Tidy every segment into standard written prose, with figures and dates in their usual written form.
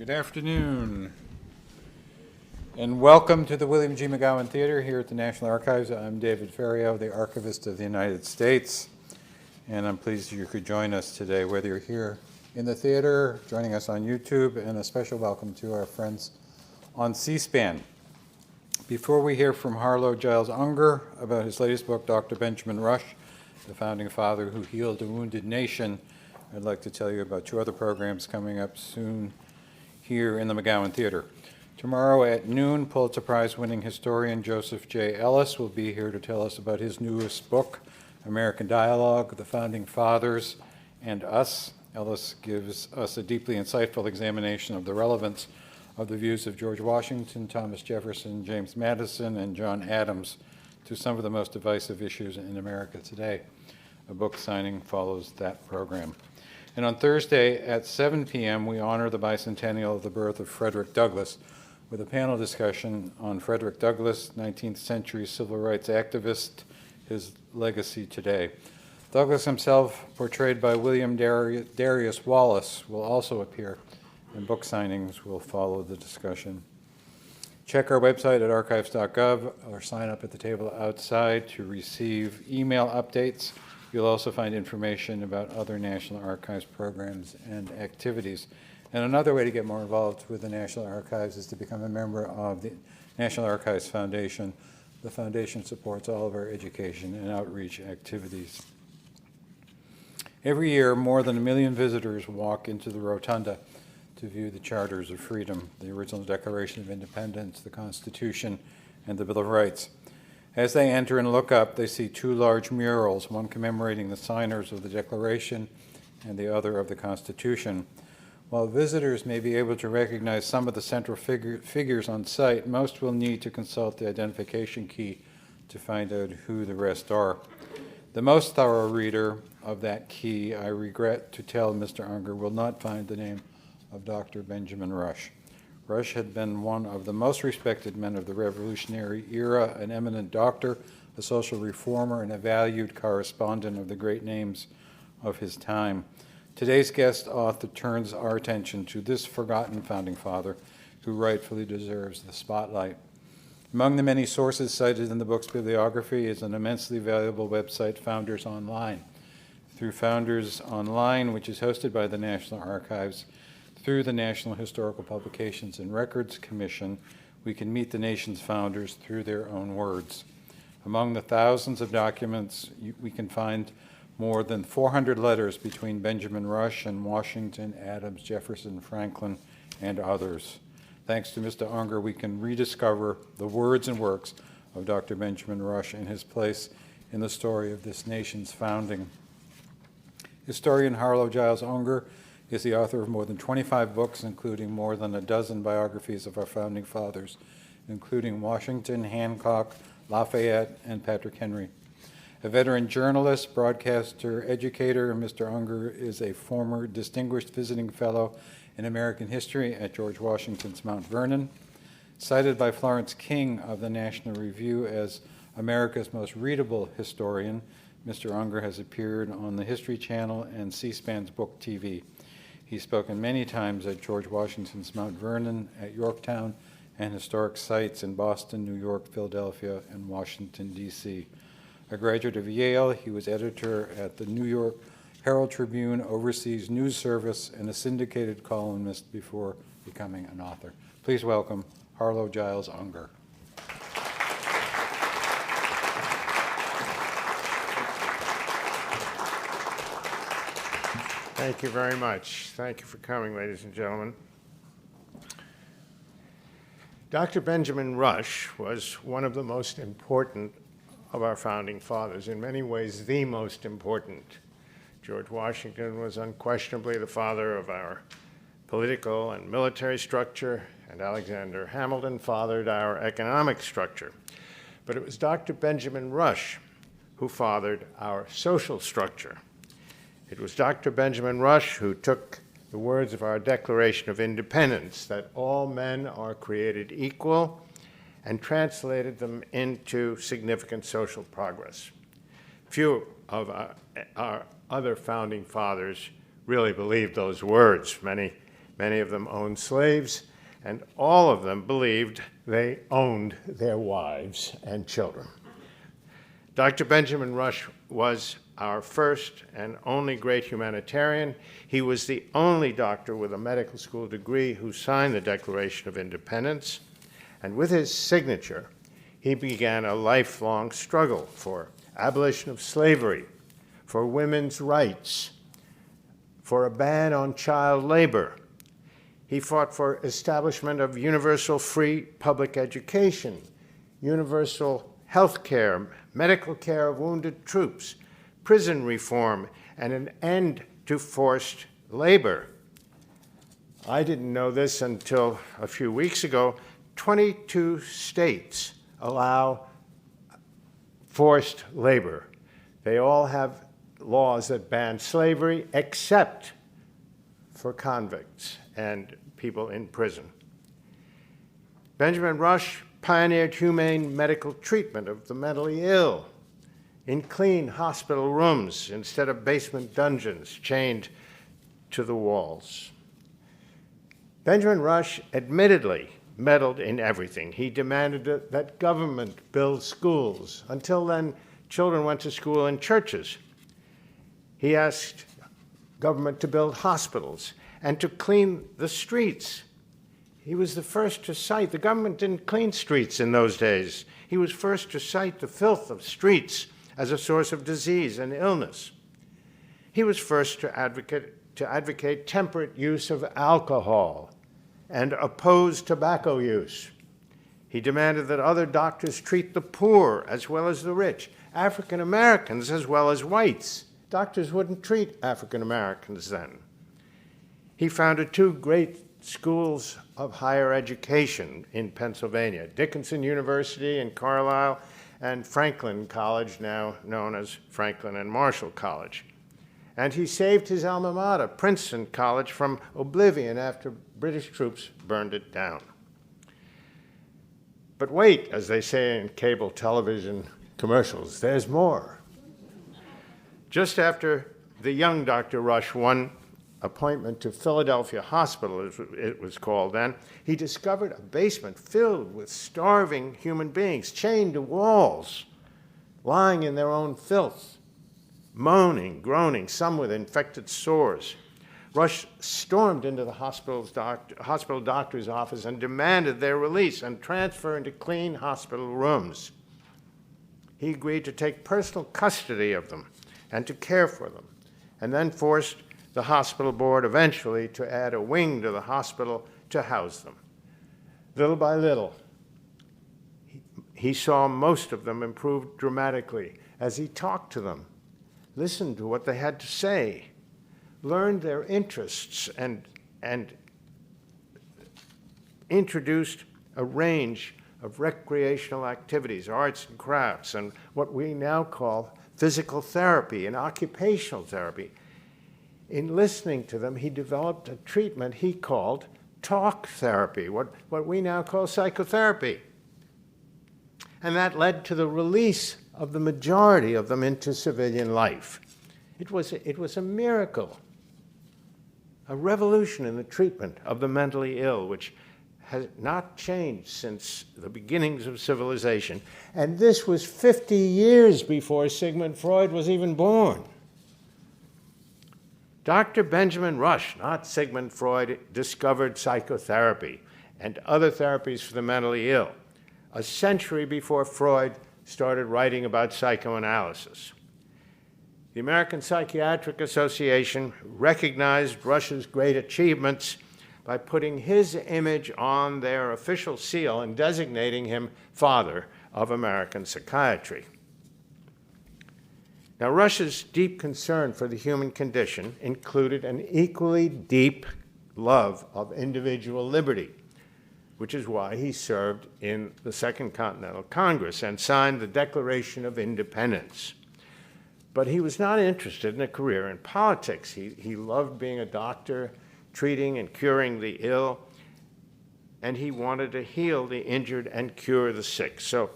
Good afternoon, and welcome to the William G. McGowan Theater here at the National Archives. I'm David Ferriero, the Archivist of the United States, and I'm pleased you could join us today, whether you're here in the theater, joining us on YouTube, and a special welcome to our friends on C-SPAN. Before we hear from Harlow Giles Unger about his latest book, Dr. Benjamin Rush, the founding father who healed a wounded nation, I'd like to tell you about two other programs coming up soon here in the McGowan Theater. Tomorrow at noon, Pulitzer Prize-winning historian Joseph J. Ellis will be here to tell us about his newest book, American Dialogue, The Founding Fathers and Us. Ellis gives us a deeply insightful examination of the relevance of the views of George Washington, Thomas Jefferson, James Madison, and John Adams to some of the most divisive issues in America today. A book signing follows that program. And on Thursday at 7 p.m., we honor the bicentennial of the birth of Frederick Douglass with a panel discussion on Frederick Douglass, 19th century civil rights activist, his legacy today. Douglass himself, portrayed by William Darius Wallace, will also appear, and book signings will follow the discussion. Check our website at archives.gov or sign up at the table outside to receive email updates. You'll also find information about other National Archives programs and activities. And another way to get more involved with the National Archives is to become a member of the National Archives Foundation. The foundation supports all of our education and outreach activities. Every year, more than 1 million visitors walk into the rotunda to view the Charters of Freedom, the original Declaration of Independence, the Constitution, and the Bill of Rights. As they enter and look up, they see two large murals, one commemorating the signers of the Declaration and the other of the Constitution. While visitors may be able to recognize some of the central figures on site, most will need to consult the identification key to find out who the rest are. The most thorough reader of that key, I regret to tell Mr. Unger, will not find the name of Dr. Benjamin Rush. Rush had been one of the most respected men of the Revolutionary era, an eminent doctor, a social reformer, and a valued correspondent of the great names of his time. Today's guest author turns our attention to this forgotten founding father who rightfully deserves the spotlight. Among the many sources cited in the book's bibliography is an immensely valuable website, Founders Online. Through Founders Online, which is hosted by the National Archives, through the National Historical Publications and Records Commission, we can meet the nation's founders through their own words. Among the thousands of documents, we can find more than 400 letters between Benjamin Rush and Washington, Adams, Jefferson, Franklin, and others. Thanks to Mr. Unger, we can rediscover the words and works of Dr. Benjamin Rush and his place in the story of this nation's founding. Historian Harlow Giles Unger is the author of more than 25 books, including more than a dozen biographies of our founding fathers, including Washington, Hancock, Lafayette, and Patrick Henry. A veteran journalist, broadcaster, educator, Mr. Unger is a former distinguished visiting fellow in American history at George Washington's Mount Vernon. Cited by Florence King of the National Review as America's most readable historian, Mr. Unger has appeared on the History Channel and C-SPAN's Book TV. He's spoken many times at George Washington's Mount Vernon, at Yorktown, and historic sites in Boston, New York, Philadelphia, and Washington, D.C. A graduate of Yale, he was editor at the New York Herald Tribune Overseas News Service and a syndicated columnist before becoming an author. Please welcome Harlow Giles Unger. Thank you very much. Thank you for coming, ladies and gentlemen. Dr. Benjamin Rush was one of the most important of our founding fathers, in many ways the most important. George Washington was unquestionably the father of our political and military structure, and Alexander Hamilton fathered our economic structure. But it was Dr. Benjamin Rush who fathered our social structure. It was Dr. Benjamin Rush who took the words of our Declaration of Independence, that all men are created equal, and translated them into significant social progress. Few of our other founding fathers really believed those words. Many Many of them owned slaves, and all of them believed they owned their wives and children. Dr. Benjamin Rush was our first and only great humanitarian. He was the only doctor with a medical school degree who signed the Declaration of Independence, and with his signature, he began a lifelong struggle for abolition of slavery, for women's rights, for a ban on child labor. He fought for establishment of universal free public education, universal health care, medical care of wounded troops, prison reform, and an end to forced labor. I didn't know this until a few weeks ago. 22 states allow forced labor. They all have laws that ban slavery except for convicts and people in prison. Benjamin Rush pioneered humane medical treatment of the mentally ill in clean hospital rooms instead of basement dungeons chained to the walls. Benjamin Rush admittedly meddled in everything. He demanded that government build schools. Until then, children went to school in churches. He asked government to build hospitals and to clean the streets. He was the first to cite, the government didn't clean streets in those days. He was first to cite the filth of streets as a source of disease and illness. He was first to advocate temperate use of alcohol and oppose tobacco use. He demanded that other doctors treat the poor as well as the rich, African Americans as well as whites. Doctors wouldn't treat African Americans then. He founded two great schools of higher education in Pennsylvania, Dickinson University in Carlisle and Franklin College, now known as Franklin and Marshall College. And he saved his alma mater, Princeton College, from oblivion after British troops burned it down. But wait, as they say in cable television commercials, there's more. Just after the young Dr. Rush won appointment to Philadelphia Hospital, as it was called then, he discovered a basement filled with starving human beings, chained to walls, lying in their own filth, moaning, groaning, some with infected sores. Rush stormed into the hospital doctor's office and demanded their release and transfer into clean hospital rooms. He agreed to take personal custody of them and to care for them, and then forced the hospital board eventually to add a wing to the hospital to house them. Little by little, he saw most of them improve dramatically as he talked to them, listened to what they had to say, learned their interests, and introduced a range of recreational activities, arts and crafts, and what we now call physical therapy and occupational therapy. In listening to them, he developed a treatment he called talk therapy, what we now call psychotherapy. And that led to the release of the majority of them into civilian life. It was a miracle, a revolution in the treatment of the mentally ill, which has not changed since the beginnings of civilization. And this was 50 years before Sigmund Freud was even born. Dr. Benjamin Rush, not Sigmund Freud, discovered psychotherapy and other therapies for the mentally ill a century before Freud started writing about psychoanalysis. The American Psychiatric Association recognized Rush's great achievements by putting his image on their official seal and designating him father of American psychiatry. Now, Rush's deep concern for the human condition included an equally deep love of individual liberty, which is why he served in the Second Continental Congress and signed the Declaration of Independence. But he was not interested in a career in politics. He loved being a doctor, treating and curing the ill, and he wanted to heal the injured and cure the sick. So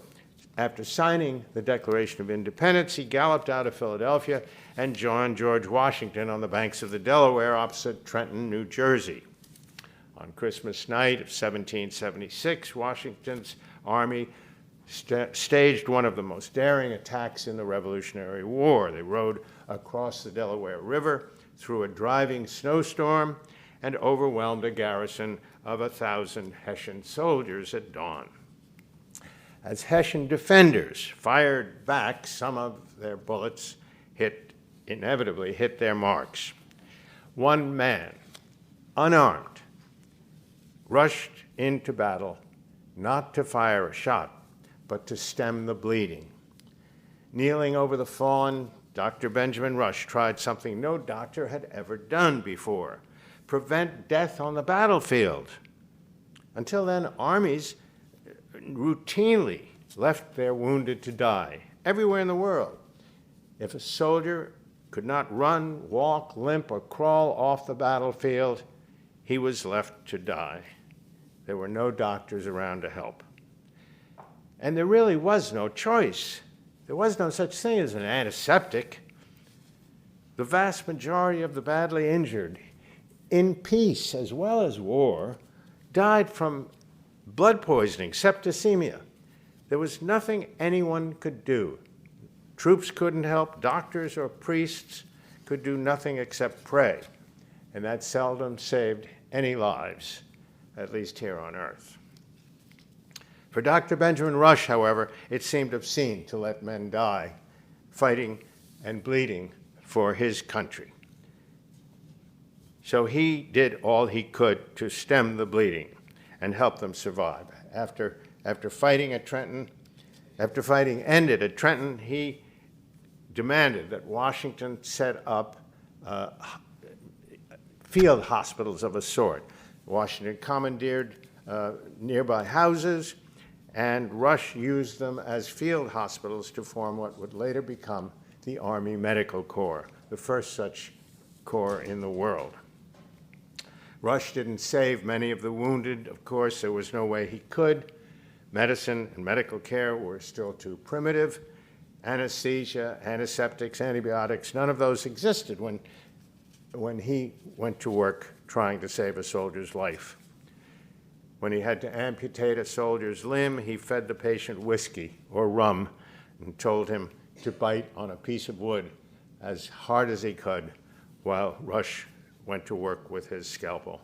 after signing the Declaration of Independence, he galloped out of Philadelphia and joined George Washington on the banks of the Delaware opposite Trenton, New Jersey. On Christmas night of 1776, Washington's army staged one of the most daring attacks in the Revolutionary War. They rode across the Delaware River through a driving snowstorm and overwhelmed a garrison of 1,000 Hessian soldiers at dawn. As Hessian defenders fired back, some of their bullets inevitably hit their marks. One man, unarmed, rushed into battle, not to fire a shot, but to stem the bleeding. Kneeling over the fallen, Dr. Benjamin Rush tried something no doctor had ever done before: prevent death on the battlefield. Until then, armies routinely left their wounded to die everywhere in the world. If a soldier could not run, walk, limp, or crawl off the battlefield, he was left to die. There were no doctors around to help. And there really was no choice. There was no such thing as an antiseptic. The vast majority of the badly injured, in peace as well as war, died from blood poisoning, septicemia. There was nothing anyone could do. Troops couldn't help, doctors or priests could do nothing except pray, and that seldom saved any lives, at least here on Earth. For Dr. Benjamin Rush, however, it seemed obscene to let men die fighting and bleeding for his country. So he did all he could to stem the bleeding and help them survive. After fighting ended at Trenton, he demanded that Washington set up field hospitals of a sort. Washington commandeered nearby houses, and Rush used them as field hospitals to form what would later become the Army Medical Corps, the first such corps in the world. Rush didn't save many of the wounded. Of course, there was no way he could. Medicine and medical care were still too primitive. Anesthesia, antiseptics, antibiotics, none of those existed when he went to work trying to save a soldier's life. When he had to amputate a soldier's limb, he fed the patient whiskey or rum and told him to bite on a piece of wood as hard as he could while Rush went to work with his scalpel.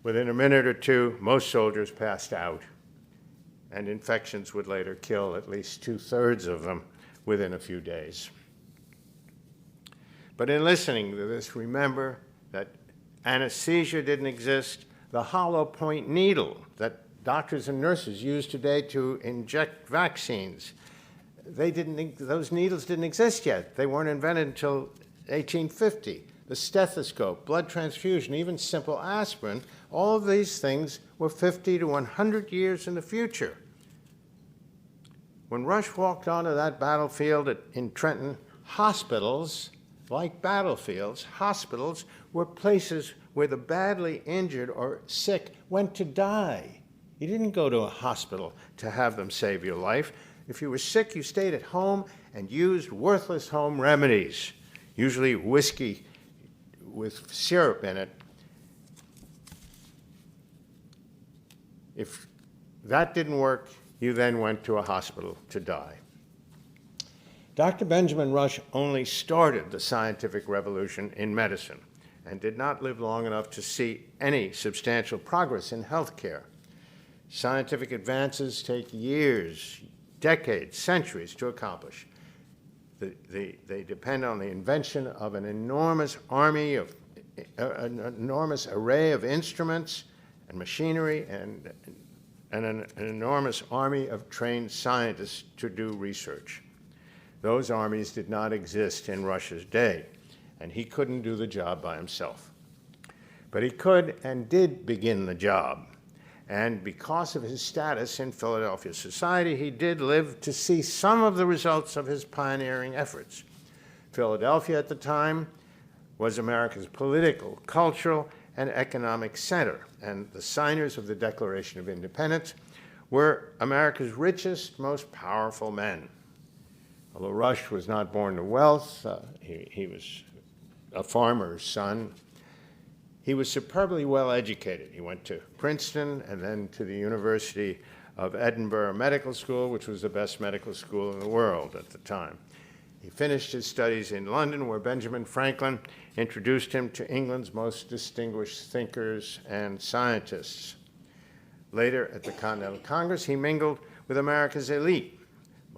Within a minute or two, most soldiers passed out, and infections would later kill at least 2/3 of them within a few days. But in listening to this, remember that anesthesia didn't exist. The hollow point needle that doctors and nurses use today to inject vaccines, those needles didn't exist yet. They weren't invented until 1850. The stethoscope, blood transfusion, even simple aspirin, all of these things were 50 to 100 years in the future. When Rush walked onto that battlefield in Trenton, hospitals, like battlefields, hospitals were places where the badly injured or sick went to die. You didn't go to a hospital to have them save your life. If you were sick, you stayed at home and used worthless home remedies, usually whiskey with syrup in it. If that didn't work, you then went to a hospital to die. Dr. Benjamin Rush only started the scientific revolution in medicine and did not live long enough to see any substantial progress in healthcare. Scientific advances take years, decades, centuries to accomplish. They depend on the invention of an enormous array of instruments and machinery and an enormous army of trained scientists to do research. Those armies did not exist in Rush's day, and he couldn't do the job by himself. But he could and did begin the job. And because of his status in Philadelphia society, he did live to see some of the results of his pioneering efforts. Philadelphia at the time was America's political, cultural, and economic center, and the signers of the Declaration of Independence were America's richest, most powerful men. Although Rush was not born to wealth, he was a farmer's son. He was superbly well educated. He went to Princeton and then to the University of Edinburgh Medical School, which was the best medical school in the world at the time. He finished his studies in London, where Benjamin Franklin introduced him to England's most distinguished thinkers and scientists. Later, at the Continental Congress, he mingled with America's elite.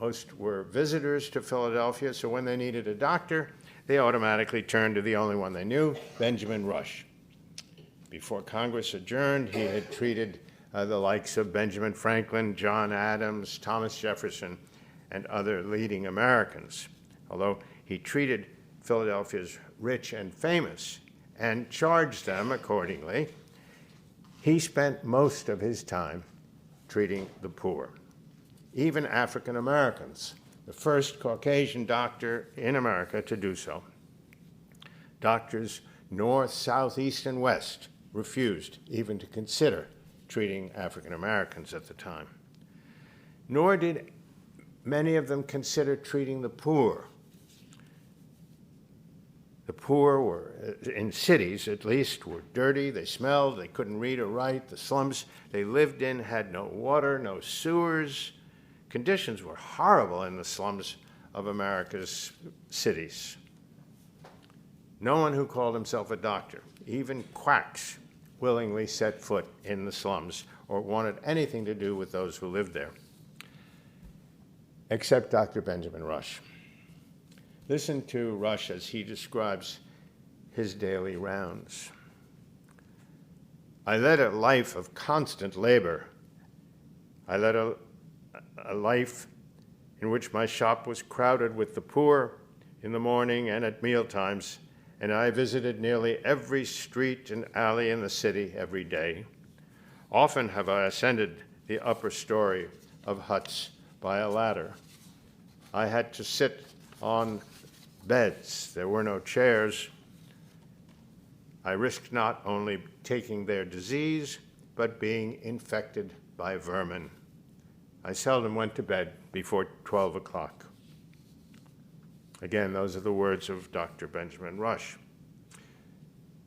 Most were visitors to Philadelphia, so when they needed a doctor, they automatically turned to the only one they knew, Benjamin Rush. Before Congress adjourned, he had treated the likes of Benjamin Franklin, John Adams, Thomas Jefferson, and other leading Americans. Although he treated Philadelphia's rich and famous and charged them accordingly, he spent most of his time treating the poor, even African Americans, the first Caucasian doctor in America to do so. Doctors north, south, east, and west refused even to consider treating African Americans at the time. Nor did many of them consider treating the poor. The poor were, in cities at least, were dirty, they smelled, they couldn't read or write. The slums they lived in had no water, no sewers. Conditions were horrible in the slums of America's cities. No one who called himself a doctor, even quacks, willingly set foot in the slums or wanted anything to do with those who lived there, except Dr. Benjamin Rush. Listen to Rush as he describes his daily rounds. I led a life of constant labor. I led a life in which my shop was crowded with the poor in the morning and at mealtimes, and I visited nearly every street and alley in the city every day. Often have I ascended the upper story of huts by a ladder. I had to sit on beds. There were no chairs. I risked not only taking their disease, but being infected by vermin. I seldom went to bed before 12 o'clock. Again, those are the words of Dr. Benjamin Rush.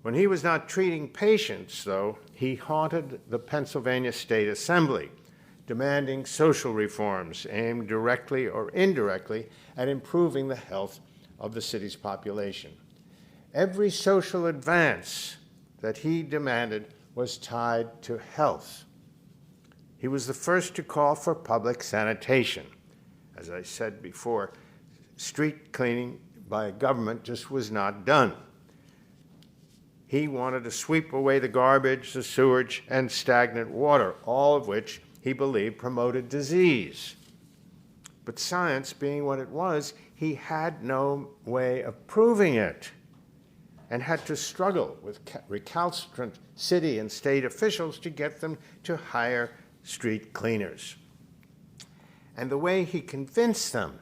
When he was not treating patients, though, he haunted the Pennsylvania State Assembly, demanding social reforms aimed directly or indirectly at improving the health of the city's population. Every social advance that he demanded was tied to health. He was the first to call for public sanitation. As I said before, street cleaning by government just was not done. He wanted to sweep away the garbage, the sewage, and stagnant water, all of which he believed promoted disease. But science being what it was, he had no way of proving it and had to struggle with recalcitrant city and state officials to get them to hire street cleaners. And the way he convinced them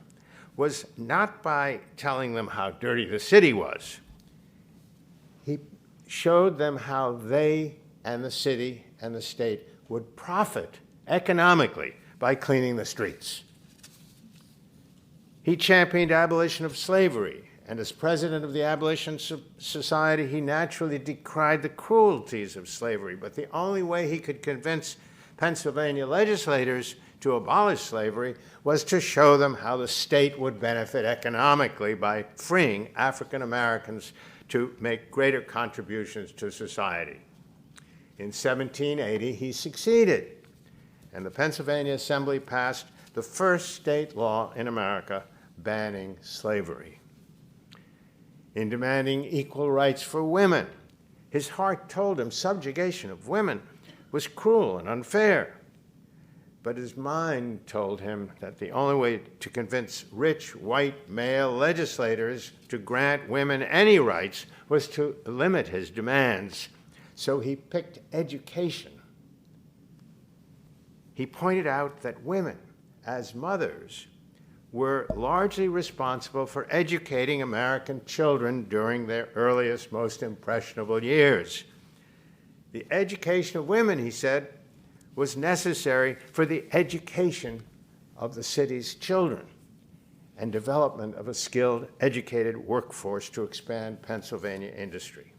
was not by telling them how dirty the city was. He showed them how they and the city and the state would profit economically by cleaning the streets. He championed abolition of slavery, and as president of the Abolition Society, he naturally decried the cruelties of slavery. But the only way he could convince Pennsylvania legislators to abolish slavery was to show them how the state would benefit economically by freeing African Americans to make greater contributions to society. In 1780, he succeeded, and the Pennsylvania Assembly passed the first state law in America banning slavery. In demanding equal rights for women, his heart told him subjugation of women was cruel and unfair. But his mind told him that the only way to convince rich, white, male legislators to grant women any rights was to limit his demands. So he picked education. He pointed out that women, as mothers, were largely responsible for educating American children during their earliest, most impressionable years. The education of women, he said, was necessary for the education of the city's children and development of a skilled, educated workforce to expand Pennsylvania industry.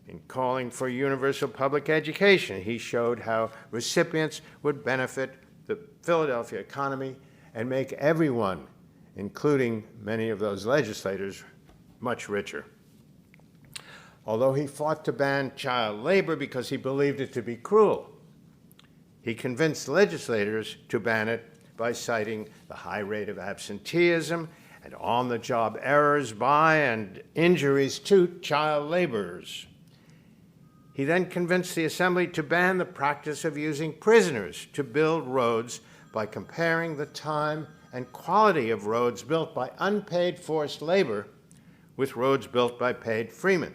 In calling for universal public education, he showed how recipients would benefit the Philadelphia economy and make everyone, including many of those legislators, much richer. Although he fought to ban child labor because he believed it to be cruel, he convinced legislators to ban it by citing the high rate of absenteeism and on-the-job errors by and injuries to child laborers. He then convinced the Assembly to ban the practice of using prisoners to build roads by comparing the time and quality of roads built by unpaid forced labor with roads built by paid freemen.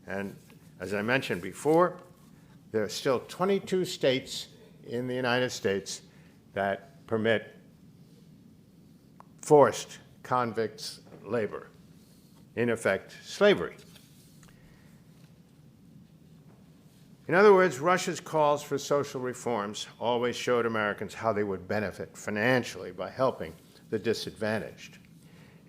And as I mentioned before, there are still 22 states in the United States that permit forced convicts' labor, in effect, slavery. In other words, Rush's calls for social reforms always showed Americans how they would benefit financially by helping the disadvantaged.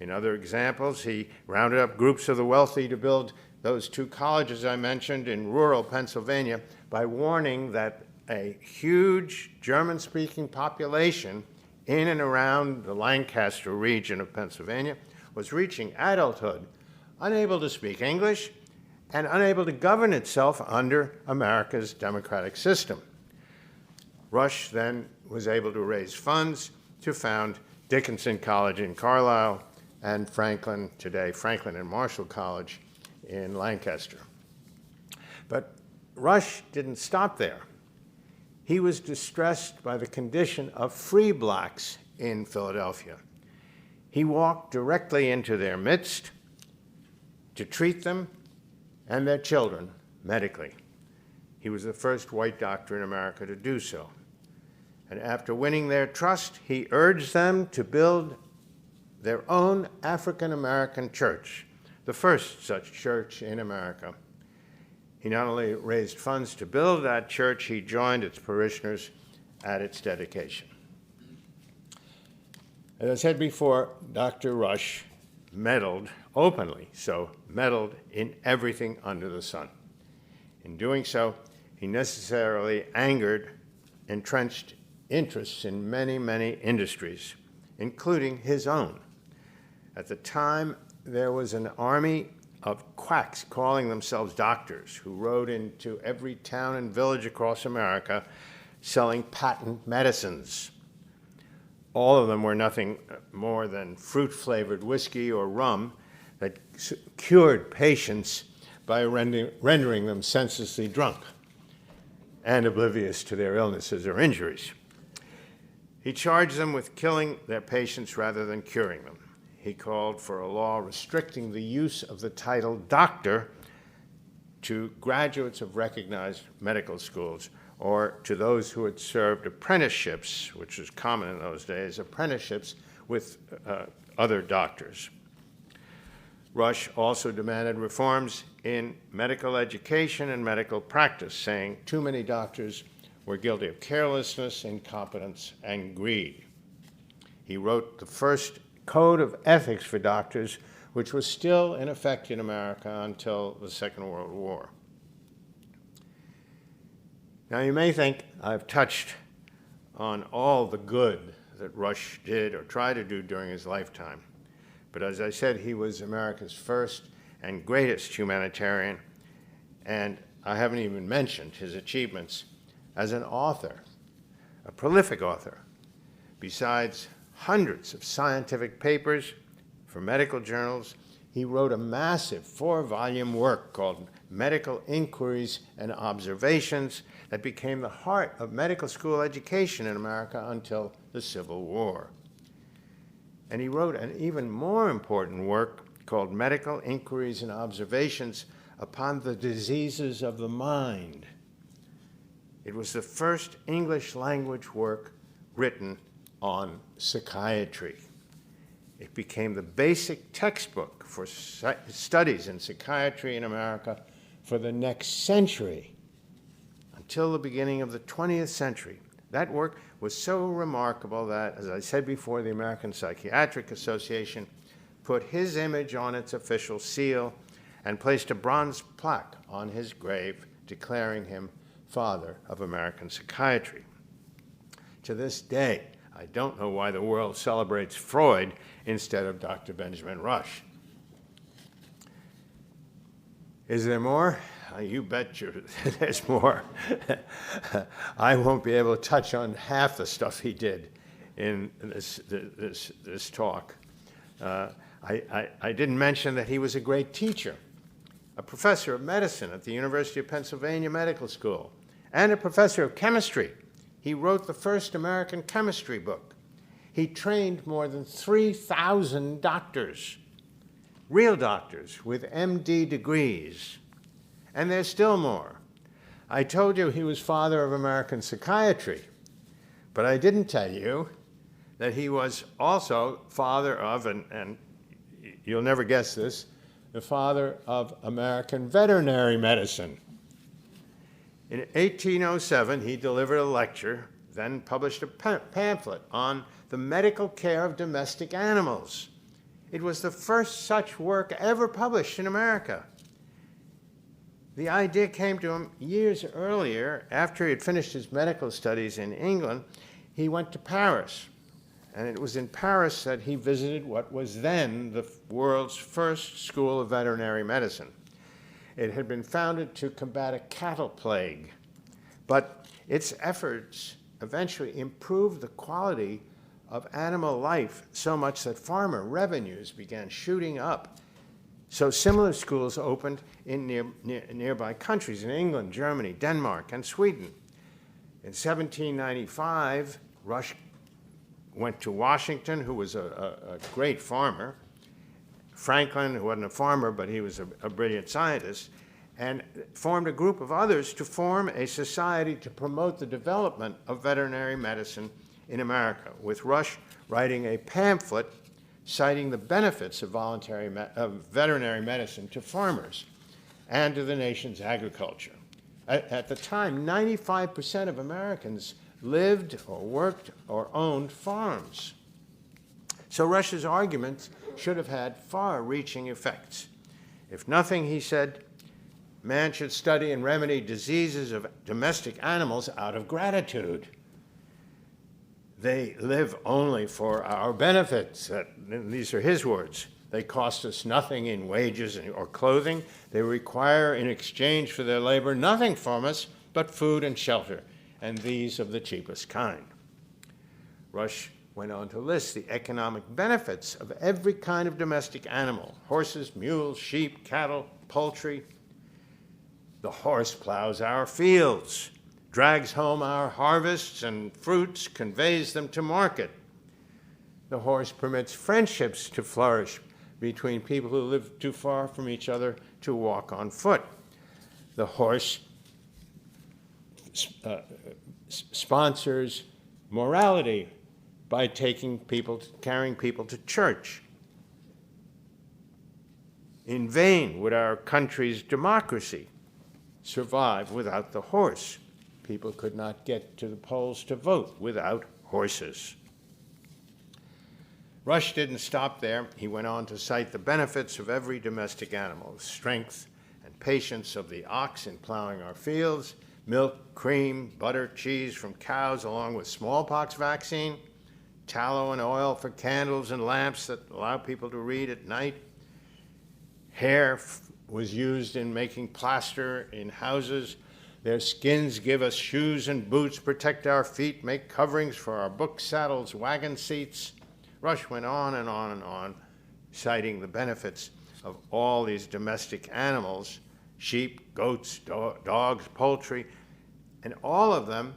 In other examples, he rounded up groups of the wealthy to build those 2 colleges I mentioned in rural Pennsylvania by warning that a huge German-speaking population in and around the Lancaster region of Pennsylvania was reaching adulthood, unable to speak English and unable to govern itself under America's democratic system. Rush then was able to raise funds to found Dickinson College in Carlisle and Franklin and Marshall College in Lancaster. But Rush didn't stop there. He was distressed by the condition of free blacks in Philadelphia. He walked directly into their midst to treat them and their children medically. He was the first white doctor in America to do so. And after winning their trust, he urged them to build their own African-American church, the first such church in America. He not only raised funds to build that church, he joined its parishioners at its dedication. As I said before, Dr. Rush meddled openly, meddled in everything under the sun. In doing so, he necessarily angered entrenched interests in many, many industries, including his own. At the time, there was an army of quacks calling themselves doctors who rode into every town and village across America selling patent medicines. All of them were nothing more than fruit-flavored whiskey or rum that cured patients by rendering them senselessly drunk and oblivious to their illnesses or injuries. He charged them with killing their patients rather than curing them. He called for a law restricting the use of the title doctor to graduates of recognized medical schools or to those who had served apprenticeships, which was common in those days, apprenticeships with other doctors. Rush also demanded reforms in medical education and medical practice, saying too many doctors were guilty of carelessness, incompetence, and greed. He wrote the first code of ethics for doctors, which was still in effect in America until the Second World War. Now, you may think I've touched on all the good that Rush did or tried to do during his lifetime. But as I said, he was America's first and greatest humanitarian, and I haven't even mentioned his achievements as an author, a prolific author. Besides hundreds of scientific papers for medical journals, he wrote a massive 4-volume work called Medical Inquiries and Observations that became the heart of medical school education in America until the Civil War. And he wrote an even more important work called Medical Inquiries and Observations upon the Diseases of the Mind. It was the first English language work written on psychiatry. It became the basic textbook for studies in psychiatry in America for the next century, until the beginning of the 20th century. That work was so remarkable that, as I said before, the American Psychiatric Association put his image on its official seal and placed a bronze plaque on his grave declaring him father of American psychiatry. To this day, I don't know why the world celebrates Freud instead of Dr. Benjamin Rush. Is there more? You bet there's more. I won't be able to touch on half the stuff he did in this talk. I didn't mention that he was a great teacher, a professor of medicine at the University of Pennsylvania Medical School, and a professor of chemistry. He wrote the first American chemistry book. He trained more than 3,000 doctors, real doctors with MD degrees. And there's still more. I told you he was father of American psychiatry, but I didn't tell you that he was also father of, and you'll never guess this, the father of American veterinary medicine. In 1807, he delivered a lecture, then published a pamphlet on the medical care of domestic animals. It was the first such work ever published in America. The idea came to him years earlier. After he had finished his medical studies in England, he went to Paris. And it was in Paris that he visited what was then the world's first school of veterinary medicine. It had been founded to combat a cattle plague, but its efforts eventually improved the quality of animal life so much that farmer revenues began shooting up. So similar schools opened in nearby countries, in England, Germany, Denmark, and Sweden. In 1795, Rush went to Washington, who was a great farmer, Franklin, who wasn't a farmer, but he was a brilliant scientist, and formed a group of others to form a society to promote the development of veterinary medicine in America, with Rush writing a pamphlet citing the benefits of veterinary medicine to farmers and to the nation's agriculture. At the time, 95% of Americans lived or worked or owned farms. So Rush's arguments should have had far-reaching effects. If nothing, he said, man should study and remedy diseases of domestic animals out of gratitude. They live only for our benefits. These are his words. They cost us nothing in wages or clothing. They require in exchange for their labor nothing from us but food and shelter, and these of the cheapest kind. Rush went on to list the economic benefits of every kind of domestic animal: horses, mules, sheep, cattle, poultry. The horse plows our fields, drags home our harvests and fruits, conveys them to market. The horse permits friendships to flourish between people who live too far from each other to walk on foot. The horse sponsors morality by carrying people to church. In vain would our country's democracy survive without the horse. People could not get to the polls to vote without horses. Rush didn't stop there. He went on to cite the benefits of every domestic animal: the strength and patience of the ox in plowing our fields, milk, cream, butter, cheese from cows, along with smallpox vaccine, tallow and oil for candles and lamps that allow people to read at night. Hair was used in making plaster in houses. Their skins give us shoes and boots, protect our feet, make coverings for our book saddles, wagon seats. Rush went on and on and on, citing the benefits of all these domestic animals: sheep, goats, dogs, poultry, and all of them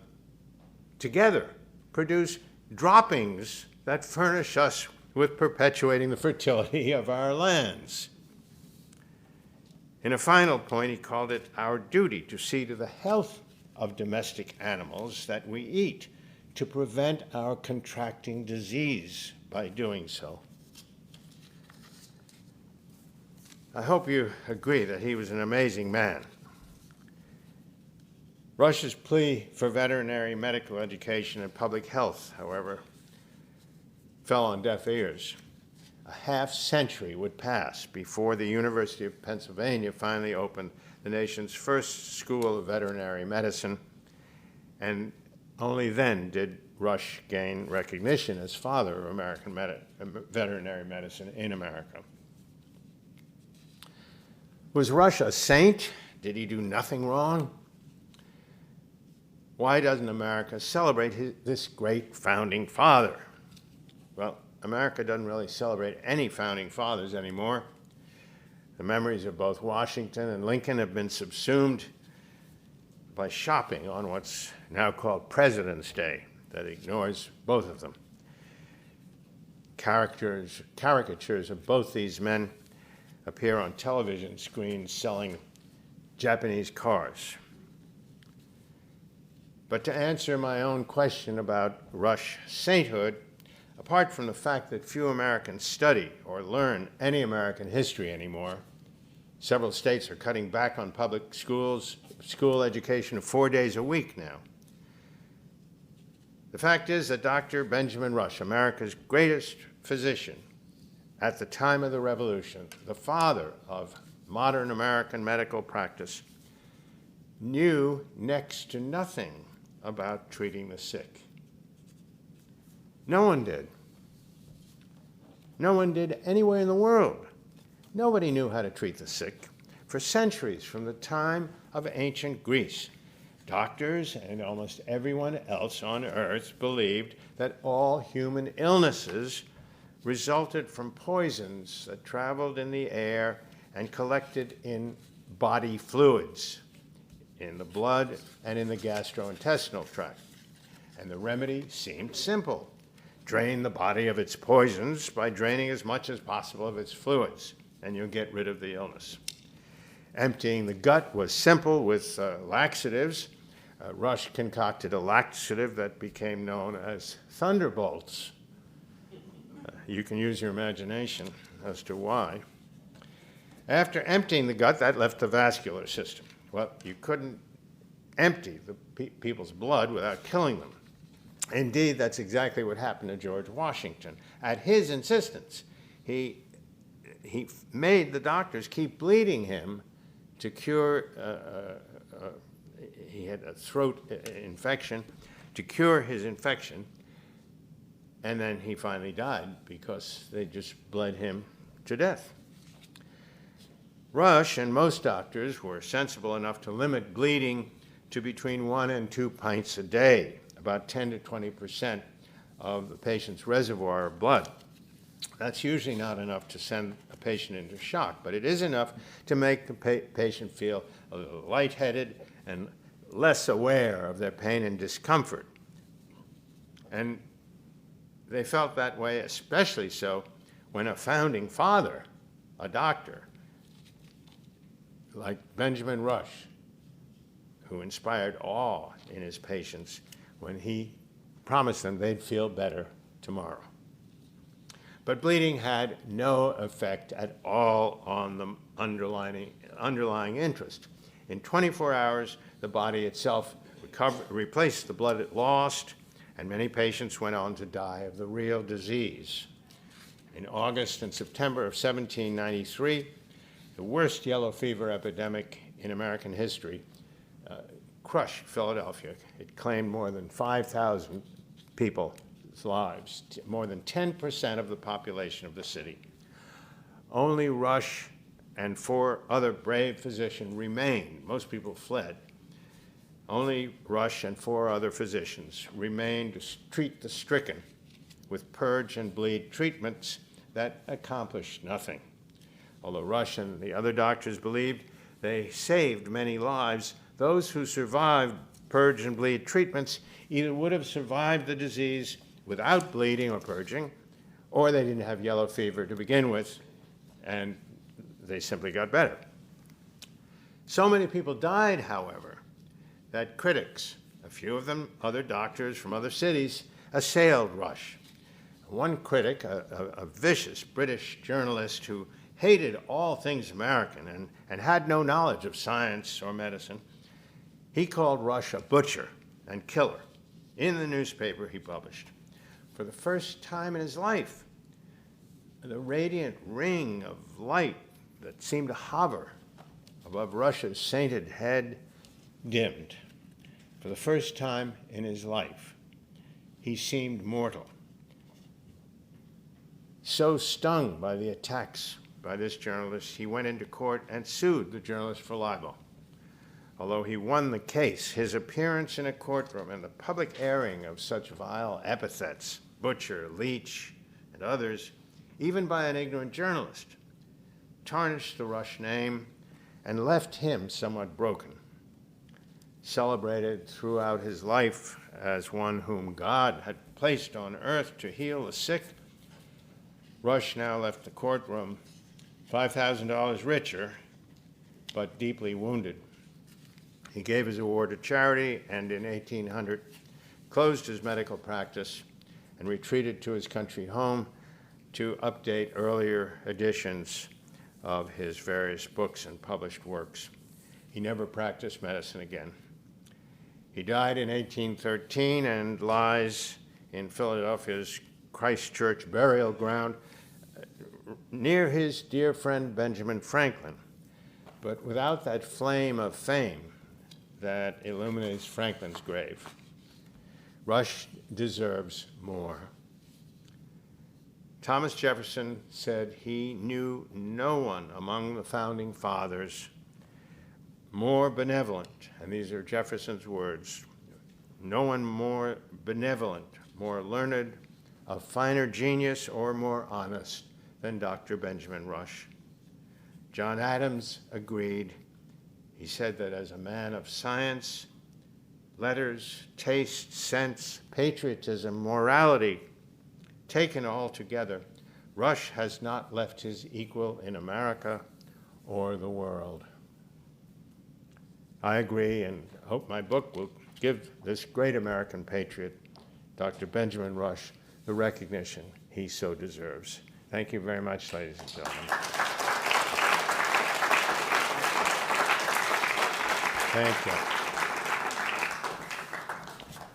together produce droppings that furnish us with perpetuating the fertility of our lands. In a final point, he called it our duty to see to the health of domestic animals that we eat, to prevent our contracting disease by doing so. I hope you agree that he was an amazing man. Rush's plea for veterinary medical education and public health, however, fell on deaf ears. a half century would pass before the University of Pennsylvania finally opened the nation's first school of veterinary medicine, and only then did Rush gain recognition as father of American veterinary medicine in America. Was Rush a saint? Did he do nothing wrong? Why doesn't America celebrate this great founding father? Well, America doesn't really celebrate any founding fathers anymore. The memories of both Washington and Lincoln have been subsumed by shopping on what's now called President's Day that ignores both of them. Caricatures of both these men appear on television screens selling Japanese cars. But to answer my own question about Rush sainthood, apart from the fact that few Americans study or learn any American history anymore, several states are cutting back on public schools, school education 4 days a week now. The fact is that Dr. Benjamin Rush, America's greatest physician at the time of the Revolution, the father of modern American medical practice, knew next to nothing about treating the sick. No one did. No one did anywhere in the world. Nobody knew how to treat the sick. For centuries, from the time of ancient Greece, doctors and almost everyone else on earth believed that all human illnesses resulted from poisons that traveled in the air and collected in body fluids, in the blood and in the gastrointestinal tract. And the remedy seemed simple. Drain the body of its poisons by draining as much as possible of its fluids, and you'll get rid of the illness. Emptying the gut was simple with laxatives. Rush concocted a laxative that became known as thunderbolts. You can use your imagination as to why. After emptying the gut, that left the vascular system. Well, you couldn't empty the people's blood without killing them. Indeed, that's exactly what happened to George Washington. At his insistence, he made the doctors keep bleeding him to cure, he had a throat infection, to cure his infection, and then he finally died because they just bled him to death. Rush and most doctors were sensible enough to limit bleeding to between 1 and 2 pints a day, about 10 to 20% of the patient's reservoir of blood. That's usually not enough to send a patient into shock, but it is enough to make the patient feel a little lightheaded and less aware of their pain and discomfort. And they felt that way especially so when a founding father, a doctor, like Benjamin Rush, who inspired awe in his patients when he promised them they'd feel better tomorrow. But bleeding had no effect at all on the underlying interest. In 24 hours, the body itself replaced the blood it lost, and many patients went on to die of the real disease. In August and September of 1793, the worst yellow fever epidemic in American history crushed Philadelphia. It claimed more than 5,000 people's lives, more than 10% of the population of the city. Only Rush and 4 other brave physicians remained. Most people fled. Only Rush and 4 other physicians remained to treat the stricken with purge and bleed treatments that accomplished nothing. Although Rush and the other doctors believed they saved many lives, those who survived purge and bleed treatments either would have survived the disease without bleeding or purging, or they didn't have yellow fever to begin with, and they simply got better. So many people died, however, that critics, a few of them other doctors from other cities, assailed Rush. One critic, a vicious British journalist who hated all things American and had no knowledge of science or medicine, he called Rush a butcher and killer in the newspaper he published. For the first time in his life, the radiant ring of light that seemed to hover above Rush's sainted head dimmed. For the first time in his life, he seemed mortal. So stung by the attacks by this journalist, he went into court and sued the journalist for libel. Although he won the case, his appearance in a courtroom and the public airing of such vile epithets, butcher, leech, and others, even by an ignorant journalist, tarnished the Rush name and left him somewhat broken. Celebrated throughout his life as one whom God had placed on earth to heal the sick, Rush now left the courtroom $5,000 richer, but deeply wounded. He gave his award to charity and in 1800 closed his medical practice and retreated to his country home to update earlier editions of his various books and published works. He never practiced medicine again. He died in 1813 and lies in Philadelphia's Christ Church burial ground near his dear friend Benjamin Franklin, but without that flame of fame that illuminates Franklin's grave. Rush deserves more. Thomas Jefferson said he knew no one among the founding fathers more benevolent, and these are Jefferson's words, no one more benevolent, more learned, of finer genius, or more honest than Dr. Benjamin Rush. John Adams agreed. He said that as a man of science, letters, taste, sense, patriotism, morality, taken all together, Rush has not left his equal in America or the world. I agree and hope my book will give this great American patriot, Dr. Benjamin Rush, the recognition he so deserves. Thank you very much, ladies and gentlemen. Thank you.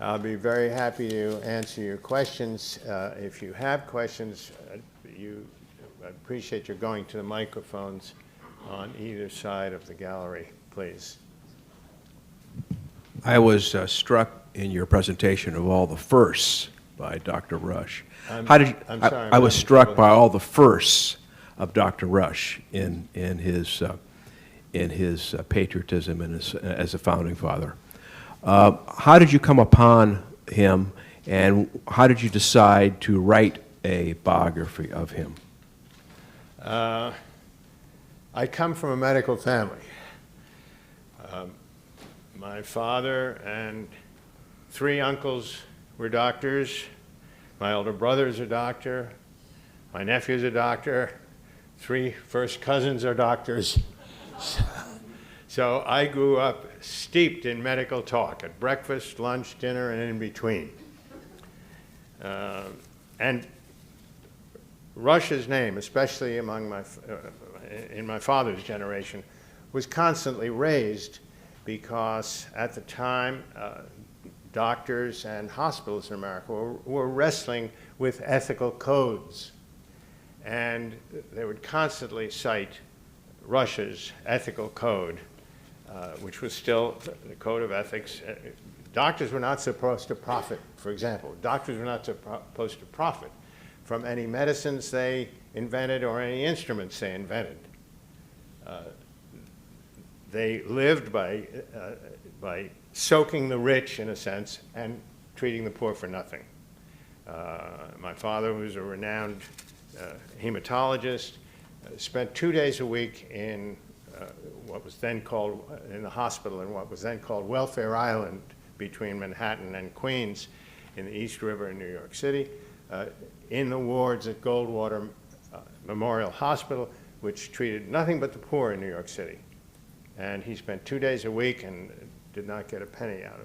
I'll be very happy to answer your questions. If you have questions, I appreciate your going to the microphones on either side of the gallery, please. I was struck in your presentation of all the firsts by Dr. Rush. I was struck by all the firsts of Dr. Rush in his patriotism and as a founding father. How did you come upon him, and how did you decide to write a biography of him? I come from a medical family. My father and 3 uncles were doctors. My older brother is a doctor. My nephew's a doctor. 3 first cousins are doctors. So I grew up steeped in medical talk at breakfast, lunch, dinner, and in between. And Rush's name, especially among in my father's generation, was constantly raised because at the time, doctors and hospitals in America were wrestling with ethical codes. And they would constantly cite Rush's ethical code, which was still the code of ethics. Doctors were not supposed to profit, for example. Doctors were not supposed to profit from any medicines they invented or any instruments they invented. They lived by soaking the rich, in a sense, and treating the poor for nothing. My father, who was a renowned hematologist, spent 2 days a week in what was then called, in the hospital in what was then called Welfare Island between Manhattan and Queens in the East River in New York City, in the wards at Goldwater Memorial Hospital, which treated nothing but the poor in New York City. And he spent 2 days a week and did not get a penny out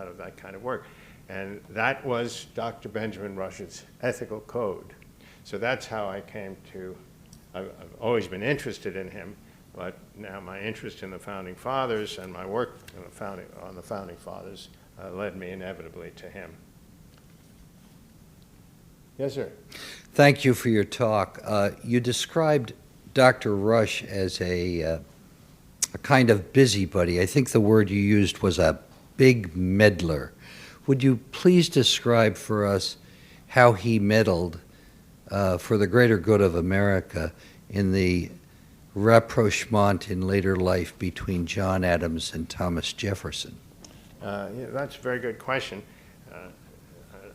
of that kind of work. And that was Dr. Benjamin Rush's ethical code. So that's how I came to, I've always been interested in him, but now my interest in the Founding Fathers and my work on the Founding Fathers led me inevitably to him. Yes, sir. Thank you for your talk. You described Dr. Rush as a kind of busybody. I think the word you used was a big meddler. Would you please describe for us how he meddled for the greater good of America in the rapprochement in later life between John Adams and Thomas Jefferson? Yeah, that's a very good question.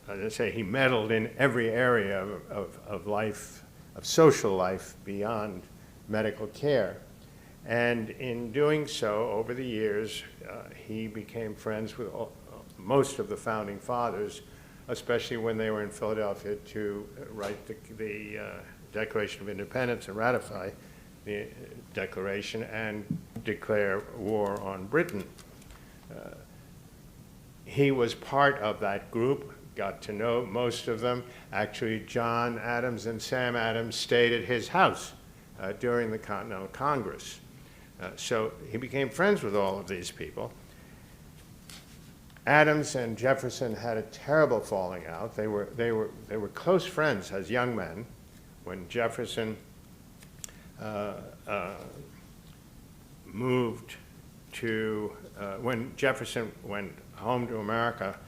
As I say, he meddled in every area of life, of social life beyond medical care. And in doing so, over the years, he became friends with most of the founding fathers, especially when they were in Philadelphia to write the Declaration of Independence and ratify the Declaration and declare war on Britain. He was part of that group, got to know most of them. Actually, John Adams and Sam Adams stayed at his house during the Continental Congress. So he became friends with all of these people. Adams and Jefferson had a terrible falling out. They were close friends as young men. When Jefferson when Jefferson went home to America,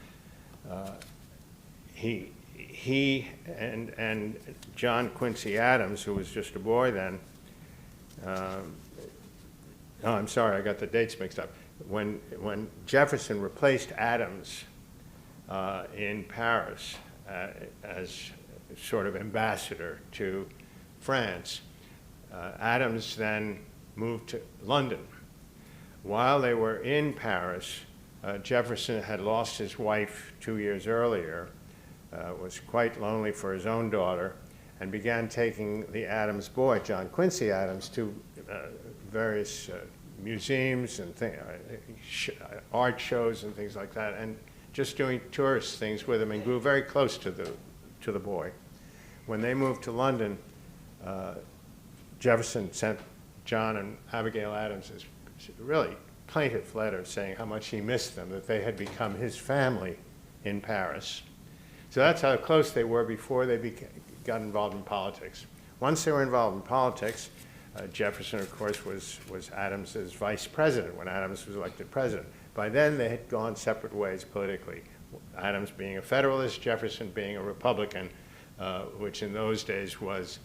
he and John Quincy Adams, who was just a boy then, oh, I'm sorry, I got the dates mixed up. When Jefferson replaced Adams in Paris as sort of ambassador to France, Adams then moved to London. While they were in Paris, Jefferson had lost his wife 2 years earlier, was quite lonely for his own daughter, and began taking the Adams boy, John Quincy Adams, to various museums and art shows and things like that, and just doing tourist things with him, and grew very close to the boy. When they moved to London, Jefferson sent John and Abigail Adams this really plaintive letter saying how much he missed them, that they had become his family in Paris. So that's how close they were before they got involved in politics. Once they were involved in politics, Jefferson, of course, was Adams's vice president when Adams was elected president. By then, they had gone separate ways politically. Adams being a Federalist, Jefferson being a Republican, which in those days was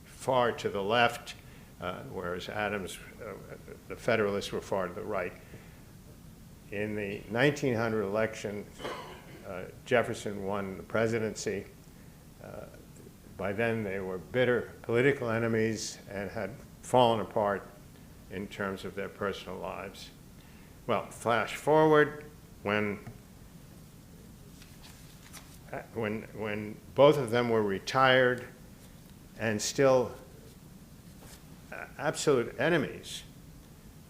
far to the left, whereas Adams, the Federalists were far to the right. In the 1900 election, Jefferson won the presidency. By then, they were bitter political enemies and had fallen apart in terms of their personal lives. Well, flash forward, when both of them were retired and still absolute enemies,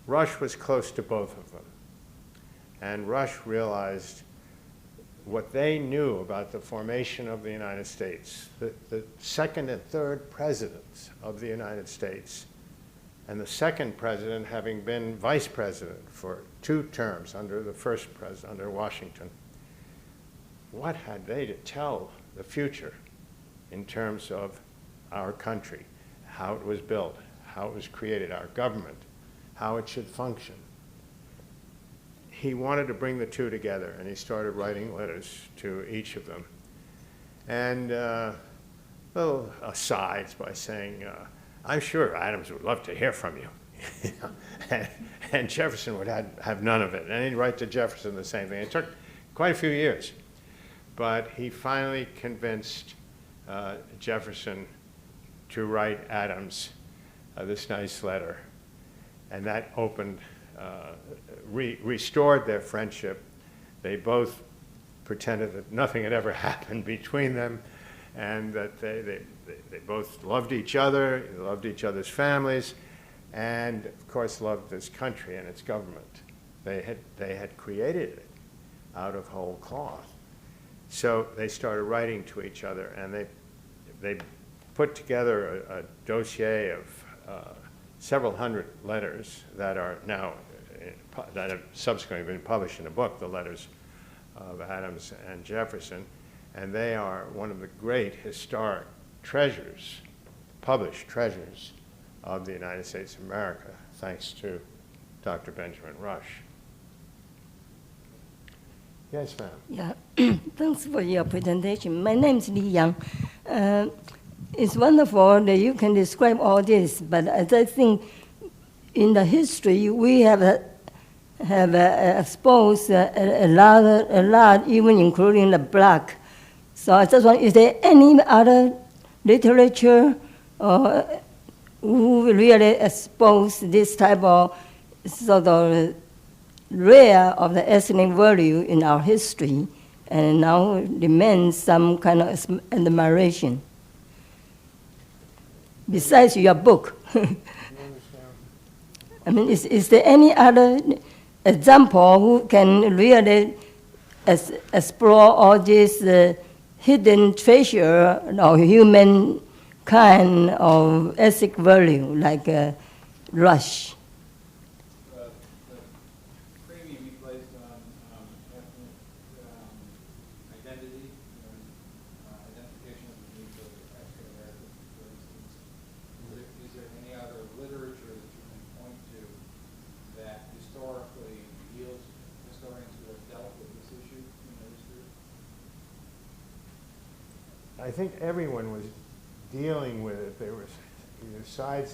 Rush was close to both of them. And Rush realized what they knew about the formation of the United States, the second and third presidents of the United States, and the second president having been vice president for 2 terms under the first president, under Washington. What had they to tell the future in terms of our country, how it was built, how it was created, our government, how it should function? He wanted to bring the two together, and he started writing letters to each of them. And little asides by saying, I'm sure Adams would love to hear from you. and Jefferson would have none of it. And he'd write to Jefferson the same thing. It took quite a few years. But he finally convinced Jefferson to write Adams this nice letter. And that opened restored their friendship. They both pretended that nothing had ever happened between them, and that they both loved each other, loved each other's families, and of course loved this country and its government. They had created it out of whole cloth. So they started writing to each other, and they put together a dossier of several hundred letters that are now that have subsequently been published in a book, the letters of Adams and Jefferson. And they are one of the great historic treasures, published treasures of the United States of America, thanks to Dr. Benjamin Rush. Yes, ma'am. Yeah, thanks for your presentation. My name is Li Yang. It's wonderful that you can describe all this, but as I think in the history we have exposed a lot, even including the black. So I just want, is there any other literature who really expose this type of sort of rare of the ethnic value in our history and now demands some kind of admiration? Besides your book. I mean, is there any other example who can really explore all this hidden treasure of human kind of ethic value, like Rush? The premium he placed on ethnic identity, identification of the needs of African Americans, for instance. Is there any other literature that you can point to that historically deals, historians who have dealt with this issue in their history? I think everyone was dealing with it. There was either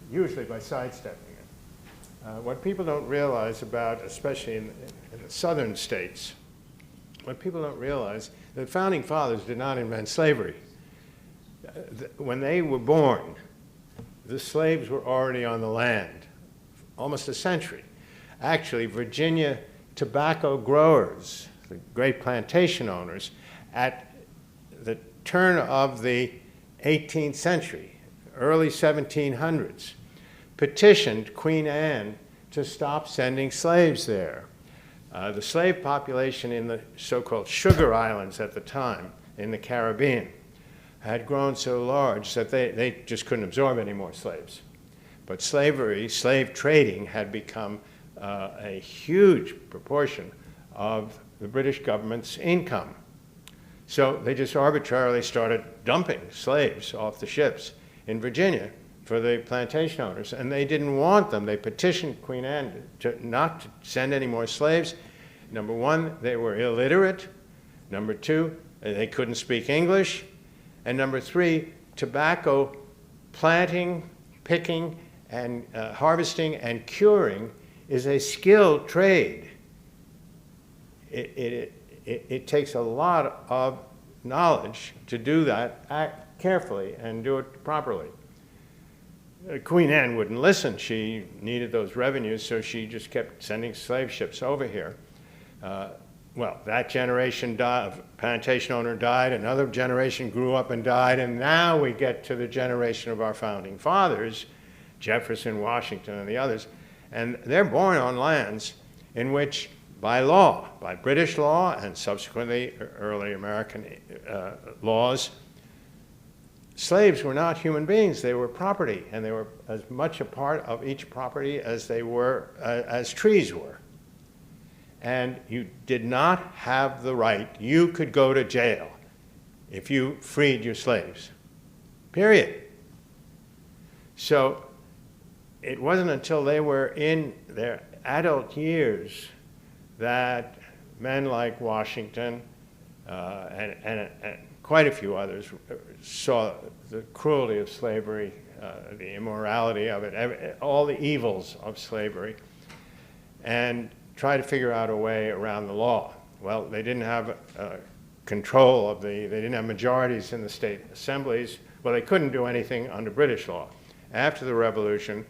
usually by sidestepping it. What people don't realize about, especially in the southern states, what people don't realize, the founding fathers did not invent slavery. When they were born, the slaves were already on the land, almost a century. Actually, Virginia tobacco growers, the great plantation owners, at the turn of the 18th century, early 1700s, petitioned Queen Anne to stop sending slaves there. The slave population in the so-called Sugar Islands at the time in the Caribbean had grown so large that they just couldn't absorb any more slaves. But slave trading had become a huge proportion of the British government's income. So they just arbitrarily started dumping slaves off the ships in Virginia for the plantation owners, and they didn't want them. They petitioned Queen Anne not to send any more slaves. Number one, they were illiterate. Number two, they couldn't speak English. And number three, tobacco planting, picking, and harvesting and curing is a skilled trade. It takes a lot of knowledge to do that, act carefully and do it properly. Queen Anne wouldn't listen. She needed those revenues, so she just kept sending slave ships over here. Well, that generation of plantation owner died, another generation grew up and died, and now we get to the generation of our founding fathers, Jefferson, Washington, and the others, and they're born on lands in which by law, by British law and subsequently early American laws, slaves were not human beings. They were property, and they were as much a part of each property as they were, as trees were. And you did not have the right. You could go to jail if you freed your slaves, period. So it wasn't until they were in their adult years that men like Washington and quite a few others saw the cruelty of slavery, the immorality of it, all the evils of slavery, and tried to figure out a way around the law. Well, they didn't have control of they didn't have majorities in the state assemblies. Well, they couldn't do anything under British law. After the Revolution,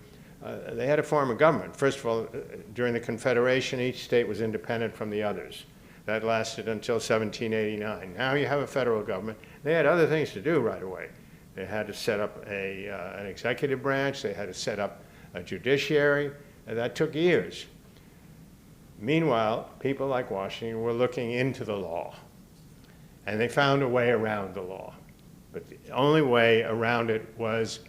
they had to form a government. First of all, during the Confederation, each state was independent from the others. That lasted until 1789. Now you have a federal government. They had other things to do right away. They had to set up an executive branch. They had to set up a judiciary. And that took years. Meanwhile, people like Washington were looking into the law. And they found a way around the law. But the only way around it was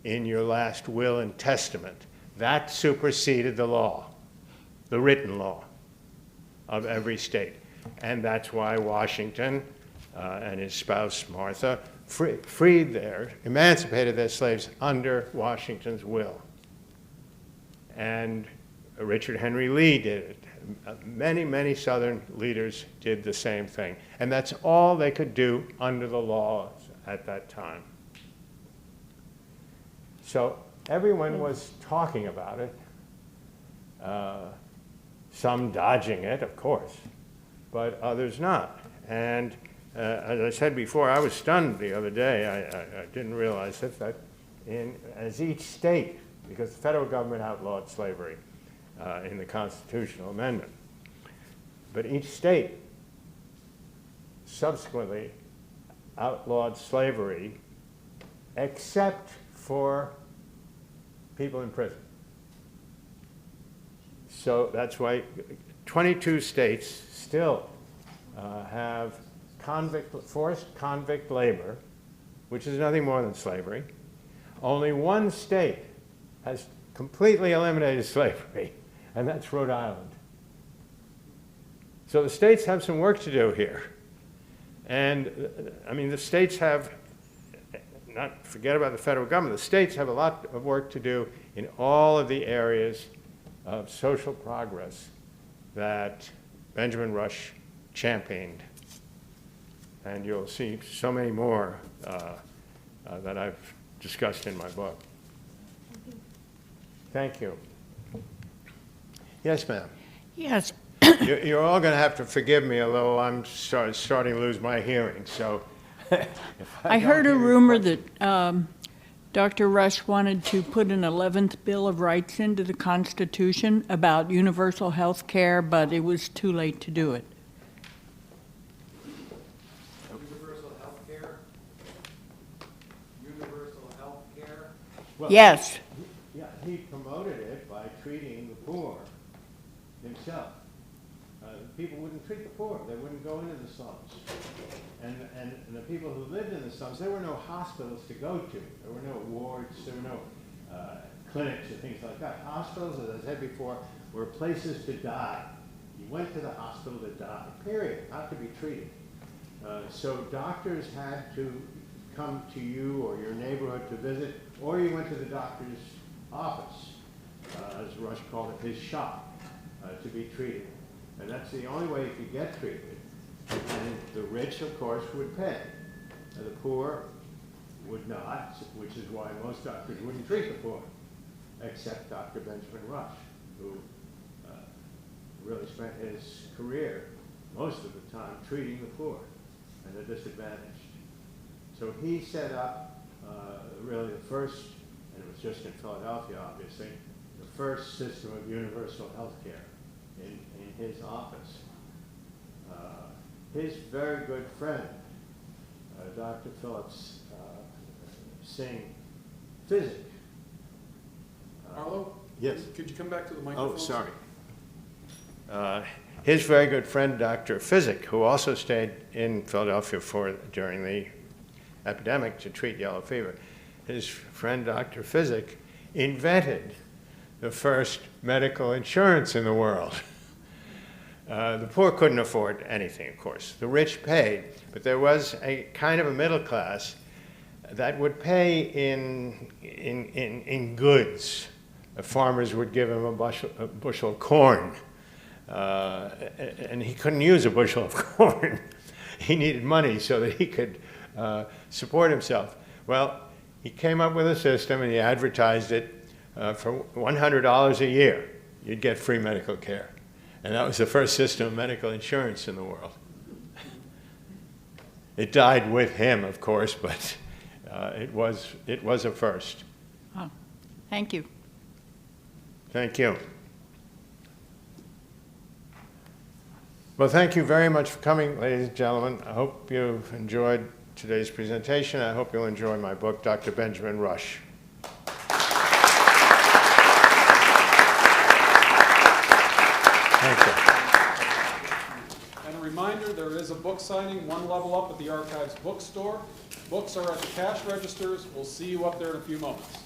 in your last will and testament. That superseded the law, the written law of every state. And that's why Washington and his spouse Martha emancipated their slaves under Washington's will. And Richard Henry Lee did it. Many, many Southern leaders did the same thing. And that's all they could do under the law at that time. So everyone was talking about it, some dodging it, of course, but others not. And as I said before, I was stunned the other day. I didn't realize it, that as each state, because the federal government outlawed slavery in the constitutional amendment, but each state subsequently outlawed slavery except for people in prison. So that's why 22 states still have forced convict labor, which is nothing more than slavery. Only one state has completely eliminated slavery, and that's Rhode Island. So the states have some work to do here. And I mean, the states have, forget about the federal government, the states have a lot of work to do in all of the areas of social progress that Benjamin Rush championed. And you'll see so many more that I've discussed in my book. Thank you. Yes, ma'am. Yes. You're all going to have to forgive me, although I'm starting to lose my hearing. So, I heard a rumor that Dr. Rush wanted to put an 11th Bill of Rights into the Constitution about universal health care, but it was too late to do it. Universal health care? Universal health care? well, Yes. Yeah, he promoted it by treating the poor himself. People wouldn't treat the poor. They wouldn't go into the slums. And the people who lived in the slums, there were no hospitals to go to. There were no wards. There were no clinics or things like that. Hospitals, as I said before, were places to die. You went to the hospital to die, period, not to be treated. So doctors had to come to you or your neighborhood to visit, or you went to the doctor's office, as Rush called it, his shop, to be treated. And that's the only way you could get treated. And the rich, of course, would pay. And the poor would not, which is why most doctors wouldn't treat the poor, except Dr. Benjamin Rush, who really spent his career, most of the time, treating the poor and the disadvantaged. So he set up really the first, and it was just in Philadelphia, obviously, the first system of universal health care in his office. His very good friend, Dr. Phillips Singh, physic. Harlow? Yes. Could you come back to the microphone? Oh, sorry. His very good friend, Dr. Physic, who also stayed in Philadelphia during the epidemic to treat yellow fever. His friend, Dr. Physic, invented the first medical insurance in the world. The poor couldn't afford anything, of course. The rich paid, but there was a kind of a middle class that would pay in goods. The farmers would give him a bushel of corn, and he couldn't use a bushel of corn. He needed money so that he could support himself. Well, he came up with a system and he advertised it for $100 a year. You'd get free medical care. And that was the first system of medical insurance in the world. It died with him, of course, but it was a first. Oh, thank you. Thank you. Well, thank you very much for coming, ladies and gentlemen. I hope you've enjoyed today's presentation. I hope you'll enjoy my book, Dr. Benjamin Rush. Thank you. And a reminder, there is a book signing one level up at the Archives bookstore. Books are at the cash registers. We'll see you up there in a few moments.